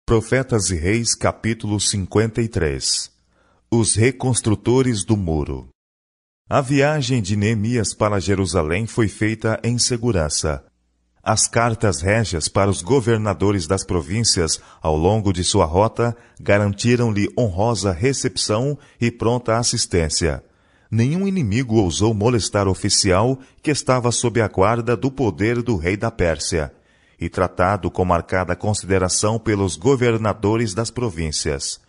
Profetas e Reis, capítulo 53. Os reconstrutores do muro. A viagem de Neemias para Jerusalém foi feita em segurança. As cartas régias para os governadores das províncias ao longo de sua rota garantiram-lhe honrosa recepção e pronta assistência. Nenhum inimigo ousou molestar o oficial que estava sob a guarda do poder do rei da Pérsia, e tratado com marcada consideração pelos governadores das províncias.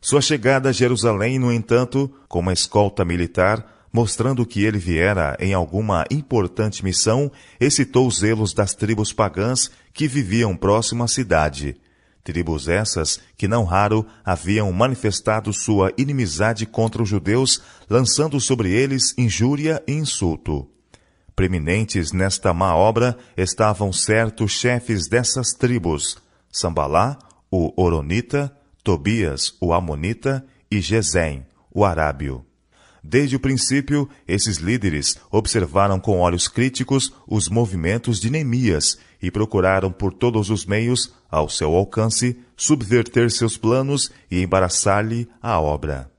Sua chegada a Jerusalém, no entanto, com uma escolta militar, mostrando que ele viera em alguma importante missão, excitou os zelos das tribos pagãs que viviam próximo à cidade. Tribos essas que não raro haviam manifestado sua inimizade contra os judeus, lançando sobre eles injúria e insulto. Preeminentes nesta má obra estavam certos chefes dessas tribos, Sambalá, o Horonita, Tobias, o Amonita, e Gesem, o Arábio. Desde o princípio, esses líderes observaram com olhos críticos os movimentos de Neemias e procuraram por todos os meios, ao seu alcance, subverter seus planos e embaraçar-lhe a obra.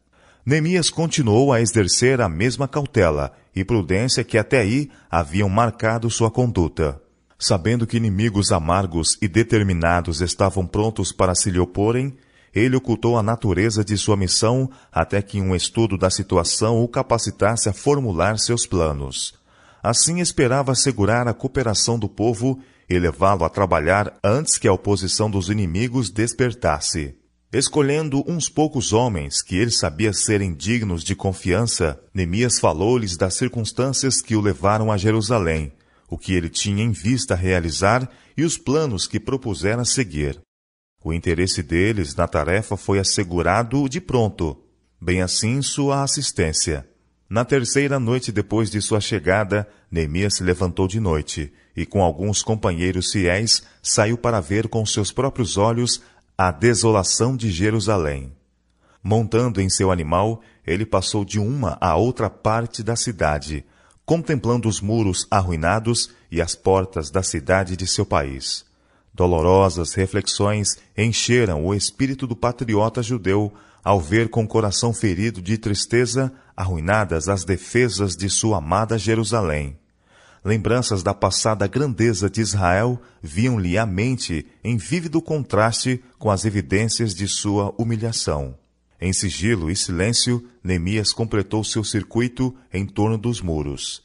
Neemias continuou a exercer a mesma cautela e prudência que até aí haviam marcado sua conduta. Sabendo que inimigos amargos e determinados estavam prontos para se lhe oporem, ele ocultou a natureza de sua missão até que um estudo da situação o capacitasse a formular seus planos. Assim esperava assegurar a cooperação do povo e levá-lo a trabalhar antes que a oposição dos inimigos despertasse. Escolhendo uns poucos homens que ele sabia serem dignos de confiança, Neemias falou-lhes das circunstâncias que o levaram a Jerusalém, o que ele tinha em vista realizar e os planos que propusera seguir. O interesse deles na tarefa foi assegurado de pronto, bem assim sua assistência. Na terceira noite depois de sua chegada, Neemias se levantou de noite e, com alguns companheiros fiéis, saiu para ver com seus próprios olhos a desolação de Jerusalém. Montando em seu animal, ele passou de uma a outra parte da cidade, contemplando os muros arruinados e as portas da cidade de seu país. Dolorosas reflexões encheram o espírito do patriota judeu ao ver com o coração ferido de tristeza arruinadas as defesas de sua amada Jerusalém. Lembranças da passada grandeza de Israel vinham-lhe à mente em vívido contraste com as evidências de sua humilhação. Em sigilo e silêncio, Neemias completou seu circuito em torno dos muros.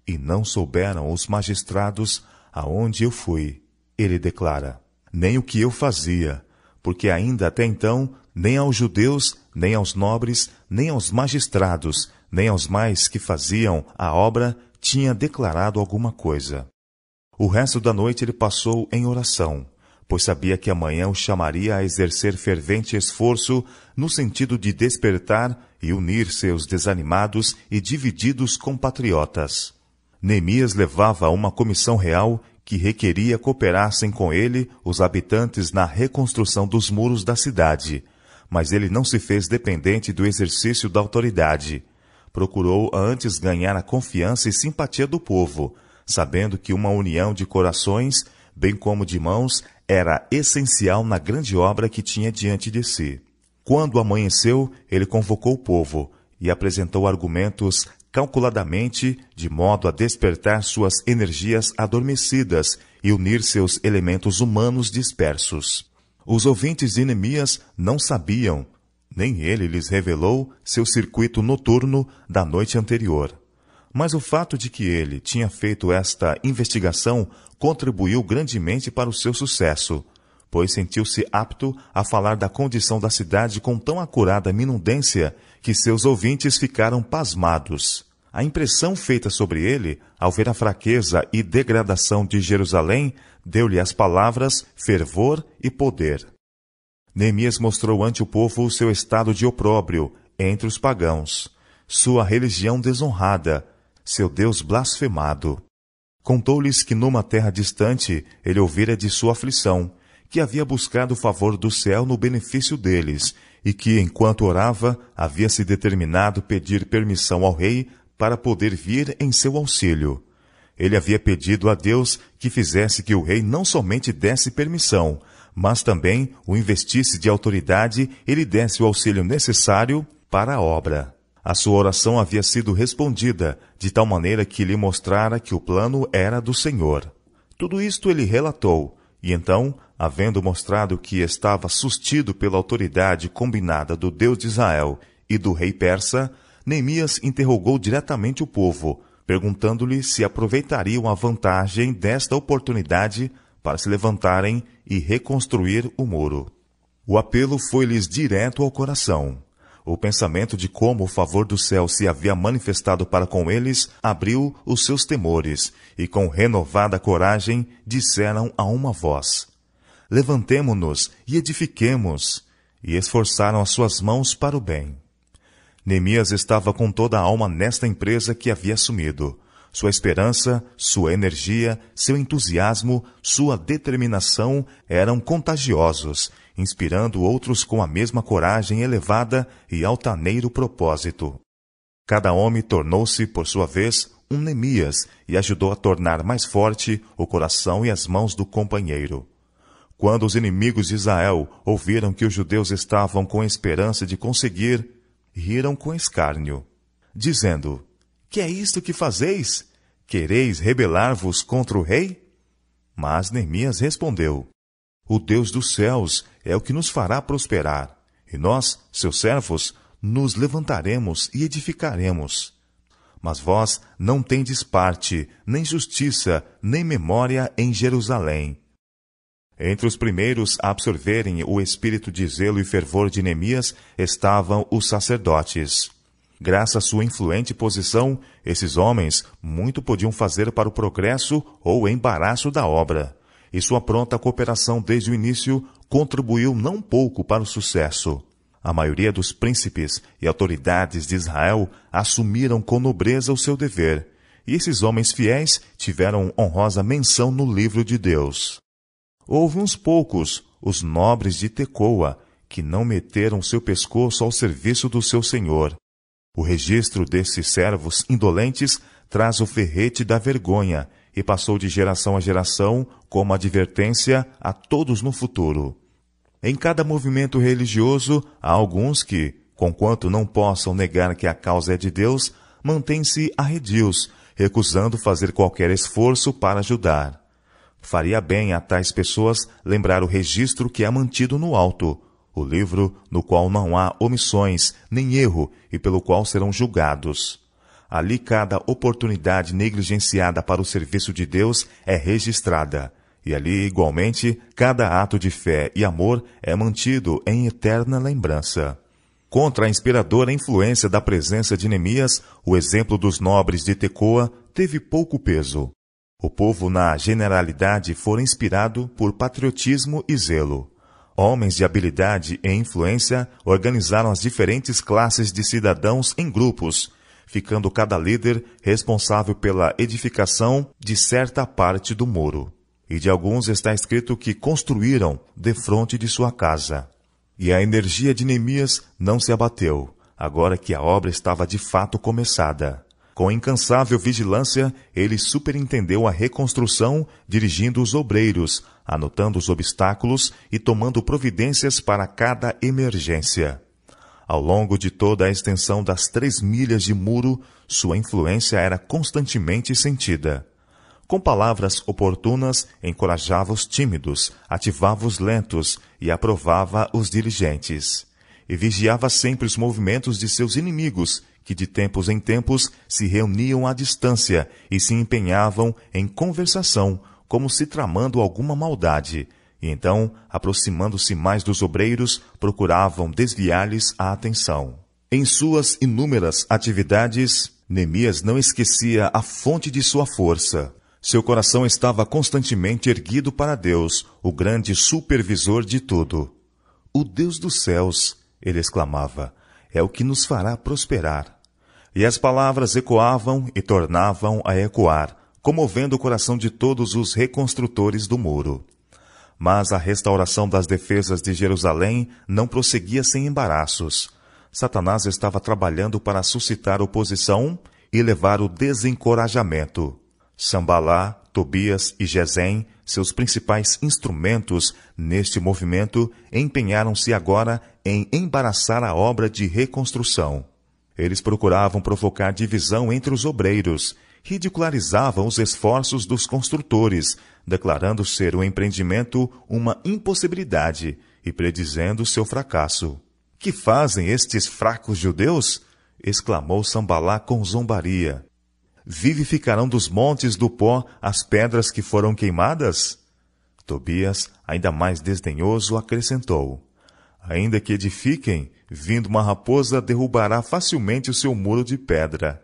E não souberam os magistrados aonde eu fui, ele declara, nem o que eu fazia, porque ainda até então, nem aos judeus, nem aos nobres, nem aos magistrados, nem aos mais que faziam a obra, tinha declarado alguma coisa. O resto da noite ele passou em oração, pois sabia que amanhã o chamaria a exercer fervente esforço no sentido de despertar e unir seus desanimados e divididos compatriotas. Neemias levava uma comissão real que requeria cooperassem com ele os habitantes na reconstrução dos muros da cidade, mas ele não se fez dependente do exercício da autoridade. Procurou antes ganhar a confiança e simpatia do povo, sabendo que uma união de corações, bem como de mãos, era essencial na grande obra que tinha diante de si. Quando amanheceu, ele convocou o povo e apresentou argumentos calculadamente, de modo a despertar suas energias adormecidas e unir seus elementos humanos dispersos. Os ouvintes de Neemias não sabiam, nem ele lhes revelou seu circuito noturno da noite anterior. Mas o fato de que ele tinha feito esta investigação contribuiu grandemente para o seu sucesso, pois sentiu-se apto a falar da condição da cidade com tão acurada minudência que seus ouvintes ficaram pasmados. A impressão feita sobre ele, ao ver a fraqueza e degradação de Jerusalém, deu-lhe as palavras fervor e poder. Neemias mostrou ante o povo o seu estado de opróbrio entre os pagãos, sua religião desonrada, seu Deus blasfemado. Contou-lhes que numa terra distante ele ouvira de sua aflição, que havia buscado o favor do céu no benefício deles, e que, enquanto orava, havia se determinado pedir permissão ao rei para poder vir em seu auxílio. Ele havia pedido a Deus que fizesse que o rei não somente desse permissão, mas também o investisse de autoridade e lhe desse o auxílio necessário para a obra. A sua oração havia sido respondida, de tal maneira que lhe mostrara que o plano era do Senhor. Tudo isto ele relatou, e então, havendo mostrado que estava sustido pela autoridade combinada do Deus de Israel e do rei persa, Neemias interrogou diretamente o povo, perguntando-lhe se aproveitariam a vantagem desta oportunidade para se levantarem e reconstruir o muro. O apelo foi-lhes direto ao coração. O pensamento de como o favor do céu se havia manifestado para com eles abriu os seus temores, e com renovada coragem disseram a uma voz: levantemo-nos e edifiquemos, e esforçaram as suas mãos para o bem. Neemias estava com toda a alma nesta empresa que havia assumido. Sua esperança, sua energia, seu entusiasmo, sua determinação eram contagiosos, inspirando outros com a mesma coragem elevada e altaneiro propósito. Cada homem tornou-se, por sua vez, um Neemias e ajudou a tornar mais forte o coração e as mãos do companheiro. Quando os inimigos de Israel ouviram que os judeus estavam com esperança de conseguir, riram com escárnio, dizendo: que é isto que fazeis? Quereis rebelar-vos contra o rei? Mas Neemias respondeu: o Deus dos céus é o que nos fará prosperar, e nós, seus servos, nos levantaremos e edificaremos. Mas vós não tendes parte, nem justiça, nem memória em Jerusalém. Entre os primeiros a absorverem o espírito de zelo e fervor de Neemias estavam os sacerdotes. Graças à sua influente posição, esses homens muito podiam fazer para o progresso ou embaraço da obra, e sua pronta cooperação desde o início contribuiu não pouco para o sucesso. A maioria dos príncipes e autoridades de Israel assumiram com nobreza o seu dever, e esses homens fiéis tiveram honrosa menção no livro de Deus. Houve uns poucos, os nobres de Tecoa, que não meteram seu pescoço ao serviço do seu senhor. O registro desses servos indolentes traz o ferrete da vergonha e passou de geração a geração como advertência a todos no futuro. Em cada movimento religioso, há alguns que, conquanto não possam negar que a causa é de Deus, mantêm-se arredios, recusando fazer qualquer esforço para ajudar. Faria bem a tais pessoas lembrar o registro que é mantido no alto, o livro no qual não há omissões nem erro e pelo qual serão julgados. Ali cada oportunidade negligenciada para o serviço de Deus é registrada, e ali, igualmente, cada ato de fé e amor é mantido em eterna lembrança. Contra a inspiradora influência da presença de Neemias, o exemplo dos nobres de Tecoa teve pouco peso. O povo, na generalidade, fora inspirado por patriotismo e zelo. Homens de habilidade e influência organizaram as diferentes classes de cidadãos em grupos, ficando cada líder responsável pela edificação de certa parte do muro. E de alguns está escrito que construíram defronte de sua casa. E a energia de Neemias não se abateu, agora que a obra estava de fato começada. Com incansável vigilância, ele superintendeu a reconstrução, dirigindo os obreiros, anotando os obstáculos e tomando providências para cada emergência. Ao longo de toda a extensão das 3 milhas de muro, sua influência era constantemente sentida. Com palavras oportunas, encorajava os tímidos, ativava os lentos e aprovava os diligentes. E vigiava sempre os movimentos de seus inimigos, que de tempos em tempos se reuniam à distância e se empenhavam em conversação, como se tramando alguma maldade, e então, aproximando-se mais dos obreiros, procuravam desviar-lhes a atenção. Em suas inúmeras atividades, Neemias não esquecia a fonte de sua força. Seu coração estava constantemente erguido para Deus, o grande supervisor de tudo. O Deus dos céus, ele exclamava, é o que nos fará prosperar. E as palavras ecoavam e tornavam a ecoar, comovendo o coração de todos os reconstrutores do muro. Mas a restauração das defesas de Jerusalém não prosseguia sem embaraços. Satanás estava trabalhando para suscitar oposição e levar o desencorajamento. Sambalá, Tobias e Gesem, seus principais instrumentos neste movimento, empenharam-se agora em embaraçar a obra de reconstrução. Eles procuravam provocar divisão entre os obreiros, ridicularizavam os esforços dos construtores, declarando ser o empreendimento uma impossibilidade e predizendo seu fracasso. "Que fazem estes fracos judeus?" exclamou Sambalá com zombaria. "Vivificarão dos montes do pó as pedras que foram queimadas?" Tobias, ainda mais desdenhoso, acrescentou: "Ainda que edifiquem, vindo uma raposa derrubará facilmente o seu muro de pedra."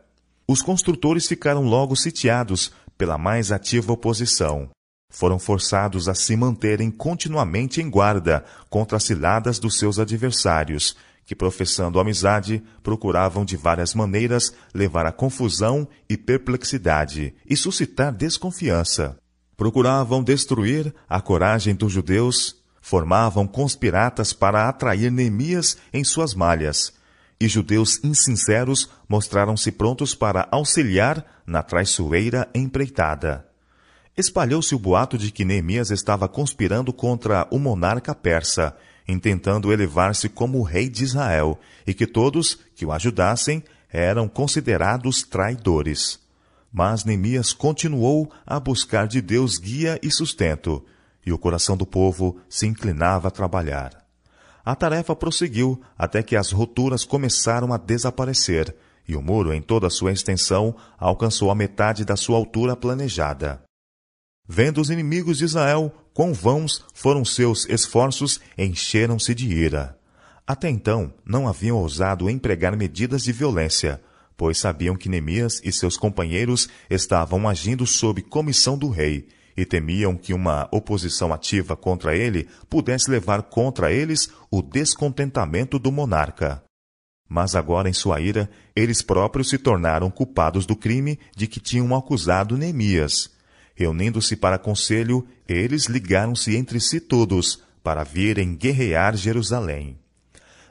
Os construtores ficaram logo sitiados pela mais ativa oposição. Foram forçados a se manterem continuamente em guarda contra as ciladas dos seus adversários, que, professando amizade, procuravam de várias maneiras levar a confusão e perplexidade e suscitar desconfiança. Procuravam destruir a coragem dos judeus, formavam conspiratas para atrair Neemias em suas malhas, e judeus insinceros mostraram-se prontos para auxiliar na traiçoeira empreitada. Espalhou-se o boato de que Neemias estava conspirando contra o monarca persa, intentando elevar-se como rei de Israel, e que todos que o ajudassem eram considerados traidores. Mas Neemias continuou a buscar de Deus guia e sustento, e o coração do povo se inclinava a trabalhar. A tarefa prosseguiu até que as roturas começaram a desaparecer, e o muro, em toda a sua extensão, alcançou a metade da sua altura planejada. Vendo os inimigos de Israel quão vãos foram seus esforços, encheram-se de ira. Até então, não haviam ousado empregar medidas de violência, pois sabiam que Neemias e seus companheiros estavam agindo sob comissão do rei, e temiam que uma oposição ativa contra ele pudesse levar contra eles o descontentamento do monarca. Mas agora, em sua ira, eles próprios se tornaram culpados do crime de que tinham acusado Neemias. Reunindo-se para conselho, eles ligaram-se entre si todos para virem guerrear Jerusalém.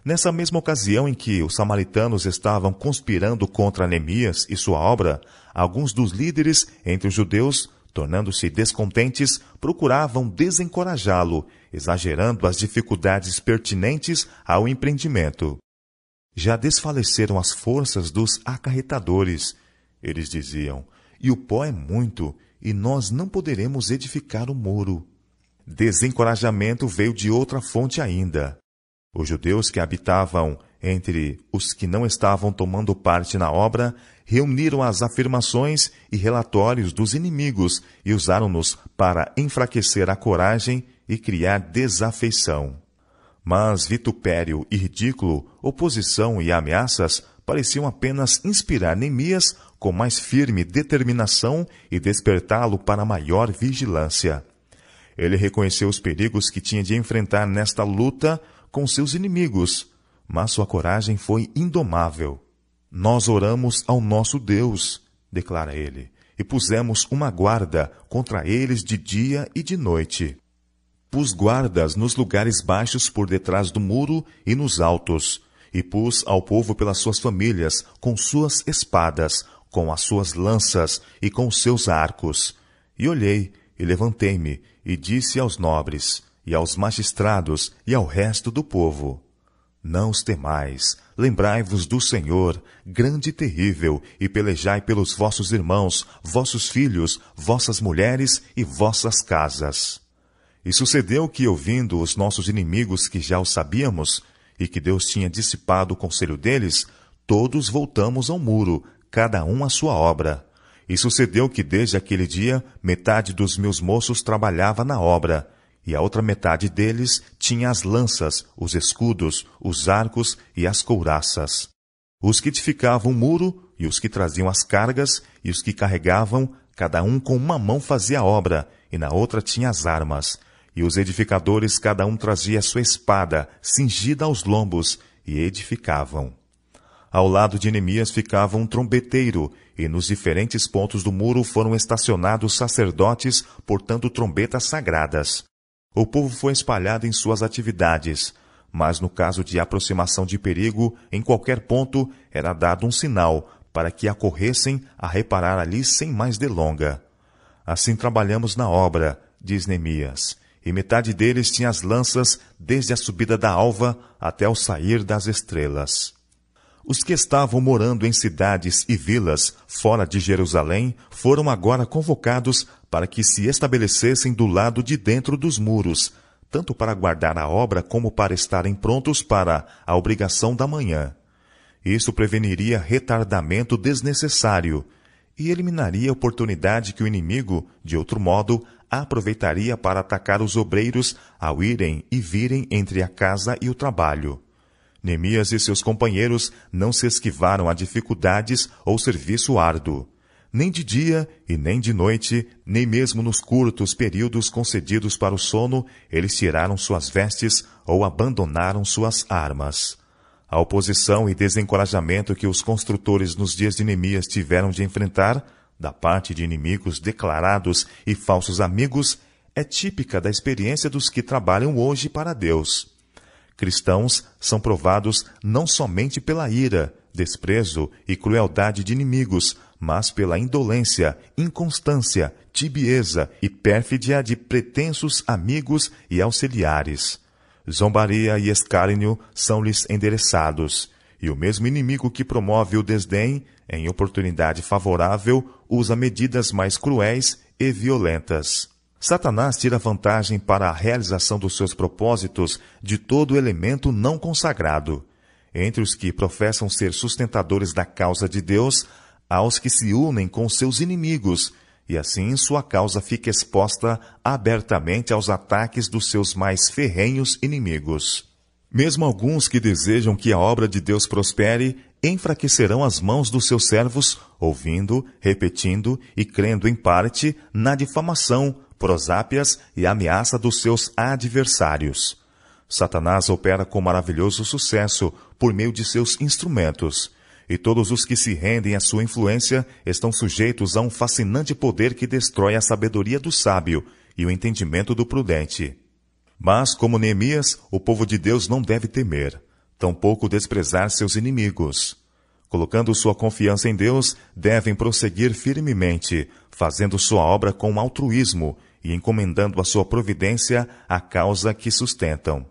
Nessa mesma ocasião em que os samaritanos estavam conspirando contra Neemias e sua obra, alguns dos líderes entre os judeus, tornando-se descontentes, procuravam desencorajá-lo, exagerando as dificuldades pertinentes ao empreendimento. "Já desfaleceram as forças dos acarretadores", eles diziam, "e o pó é muito, e nós não poderemos edificar o muro." Desencorajamento veio de outra fonte ainda. Os judeus que habitavam entre os que não estavam tomando parte na obra reuniram as afirmações e relatórios dos inimigos e usaram-nos para enfraquecer a coragem e criar desafeição. Mas vitupério e ridículo, oposição e ameaças pareciam apenas inspirar Neemias com mais firme determinação e despertá-lo para maior vigilância. Ele reconheceu os perigos que tinha de enfrentar nesta luta com seus inimigos, mas sua coragem foi indomável. "Nós oramos ao nosso Deus", declara ele, "e pusemos uma guarda contra eles de dia e de noite. Pus guardas nos lugares baixos por detrás do muro e nos altos, e pus ao povo pelas suas famílias, com suas espadas, com as suas lanças e com os seus arcos. E olhei, e levantei-me, e disse aos nobres, e aos magistrados, e ao resto do povo: Não os temais, lembrai-vos do Senhor, grande e terrível, e pelejai pelos vossos irmãos, vossos filhos, vossas mulheres e vossas casas. E sucedeu que, ouvindo os nossos inimigos que já o sabíamos, e que Deus tinha dissipado o conselho deles, todos voltamos ao muro, cada um à sua obra. E sucedeu que desde aquele dia, metade dos meus moços trabalhava na obra, e a outra metade deles tinha as lanças, os escudos, os arcos e as couraças. Os que edificavam o muro, e os que traziam as cargas, e os que carregavam, cada um com uma mão fazia a obra, e na outra tinha as armas. E os edificadores, cada um trazia a sua espada, cingida aos lombos, e edificavam. Ao lado de Neemias ficava um trombeteiro, e nos diferentes pontos do muro foram estacionados sacerdotes, portando trombetas sagradas. O povo foi espalhado em suas atividades, mas no caso de aproximação de perigo, em qualquer ponto era dado um sinal para que acorressem a reparar ali sem mais delonga. Assim trabalhamos na obra, diz Neemias, e metade deles tinha as lanças desde a subida da alva até o sair das estrelas. Os que estavam morando em cidades e vilas fora de Jerusalém foram agora convocados para que se estabelecessem do lado de dentro dos muros, tanto para guardar a obra como para estarem prontos para a obrigação da manhã. Isso preveniria retardamento desnecessário e eliminaria a oportunidade que o inimigo, de outro modo, aproveitaria para atacar os obreiros ao irem e virem entre a casa e o trabalho. Neemias e seus companheiros não se esquivaram a dificuldades ou serviço árduo. Nem de dia e nem de noite, nem mesmo nos curtos períodos concedidos para o sono, eles tiraram suas vestes ou abandonaram suas armas. A oposição e desencorajamento que os construtores nos dias de Neemias tiveram de enfrentar, da parte de inimigos declarados e falsos amigos, é típica da experiência dos que trabalham hoje para Deus. Cristãos são provados não somente pela ira, desprezo e crueldade de inimigos, mas pela indolência, inconstância, tibieza e pérfidia de pretensos amigos e auxiliares. Zombaria e escárnio são-lhes endereçados, e o mesmo inimigo que promove o desdém, em oportunidade favorável, usa medidas mais cruéis e violentas. Satanás tira vantagem para a realização dos seus propósitos de todo elemento não consagrado. Entre os que professam ser sustentadores da causa de Deus, há os que se unem com seus inimigos, e assim sua causa fica exposta abertamente aos ataques dos seus mais ferrenhos inimigos. Mesmo alguns que desejam que a obra de Deus prospere, enfraquecerão as mãos dos seus servos, ouvindo, repetindo e crendo em parte na difamação, prosápias e ameaça dos seus adversários. Satanás opera com maravilhoso sucesso por meio de seus instrumentos, e todos os que se rendem à sua influência estão sujeitos a um fascinante poder que destrói a sabedoria do sábio e o entendimento do prudente. Mas, como Neemias, o povo de Deus não deve temer, tampouco desprezar seus inimigos. Colocando sua confiança em Deus, devem prosseguir firmemente, fazendo sua obra com altruísmo e encomendando a sua providência à causa que sustentam.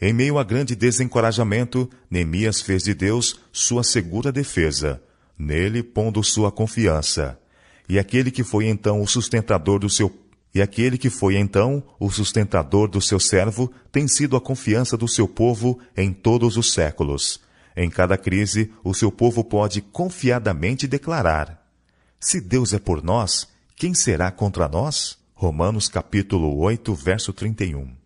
Em meio a grande desencorajamento, Neemias fez de Deus sua segura defesa, nele pondo sua confiança. E aquele que foi então o sustentador do seu servo tem sido a confiança do seu povo em todos os séculos. Em cada crise, o seu povo pode confiadamente declarar: se Deus é por nós, quem será contra nós? Romanos capítulo 8, verso 31.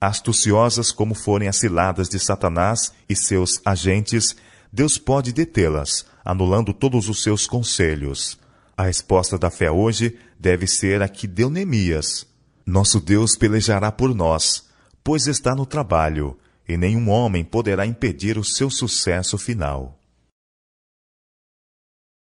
Astuciosas como forem as ciladas de Satanás e seus agentes, Deus pode detê-las, anulando todos os seus conselhos. A resposta da fé hoje deve ser a que deu Neemias. Nosso Deus pelejará por nós, pois está no trabalho, e nenhum homem poderá impedir o seu sucesso final.